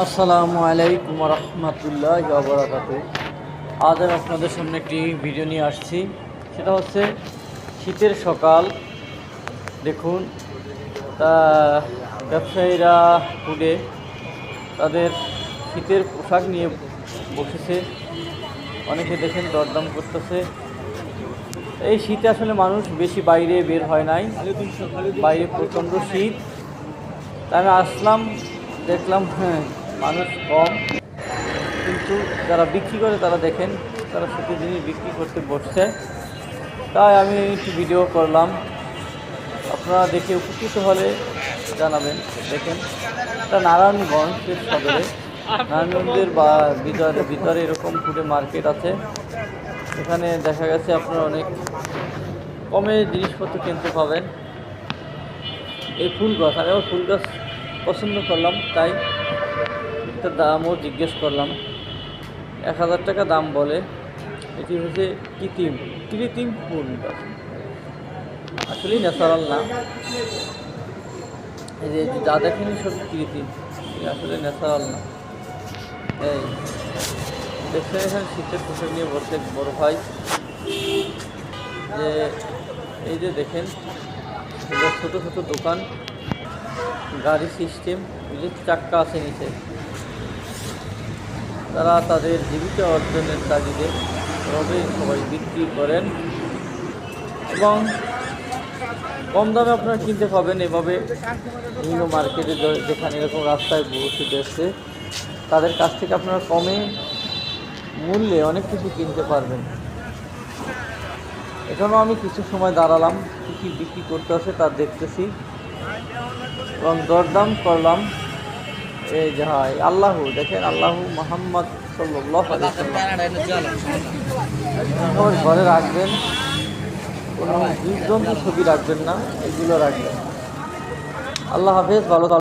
আসসালামু আলাইকুম রহমতুল্লাহ বারাকাতু। আজ আমি আপনাদের সামনে একটি ভিডিও নিয়ে আসছি। সেটা হচ্ছে শীতের সকাল। দেখুন, তা ব্যবসায়ীরা ফুডে তাদের শীতের পোশাক নিয়ে বসেছে। অনেকে দেখেন দরদাম করতেছে। এই শীতে আসলে মানুষ বেশি বাইরে বের হয় নাই, বাইরে প্রচণ্ড শীত। তাই আমি আসলাম, দেখলাম হ্যাঁ মানুষ কম, কিন্তু যারা বিক্রি করে তারা দেখেন তারা শীতের জিনিস বিক্রি করতে বসছে। তাই আমি একটু ভিডিও করলাম, আপনারা দেখে উপকৃত হলে জানাবেন। দেখেন, এটা নারায়ণগঞ্জের সদরে, নারায়ণগঞ্জের বা ভিতরে এরকম ফুডে মার্কেট আছে। এখানে দেখা গেছে আপনারা অনেক কমে জিনিসপত্র কিনতে পাবেন। এই ফুল গাছ, আমি আমার ফুল গাছ পছন্দ করলাম, তাই একটা দামও জিজ্ঞেস করলাম। 1000 টাকা দাম বলে। এটি হচ্ছে কৃত্রিম ফুল গাছ, আসলেই ন্যাচারাল না। এই যে যা দেখেন সব কৃত্রিম, আসলে ন্যাচারাল না। এই দেখছেন এখানে শীতের পোশাক নিয়ে বলতে বড় ভাই, যে এই যে দেখেন ছোট ছোট দোকান, গাড়ি সিস্টেম, এই যে চাক্কা আছে নিচে। তারা তাদের জীবিকা অর্জনের তাগিদে এভাবে সবাই বিক্রি করেন এবং কম দামে আপনারা কিনতে পাবেন। এভাবে বিভিন্ন মার্কেটে যেখানে এরকম রাস্তায় বসে দেখছে, তাদের কাছ থেকে আপনারা কমে মূল্যে অনেক কিছু কিনতে পারবেন। এখানেও আমি কিছু সময় দাঁড়ালাম, কী কী বিক্রি করতে আছে তা দেখতেছি এবং দরদাম করলাম। এই যে হয় আল্লাহু, দেখেন আল্লাহু মুহাম্মদ সাল্লাল্লাহু আলাইহি ওয়াসাল্লাম ঘরে রাখবেন, কোনো জীবজন্তু ছবি রাখবেন না, এগুলো রাখবেন। আল্লাহ হাফেজ, ভালো থাকবেন।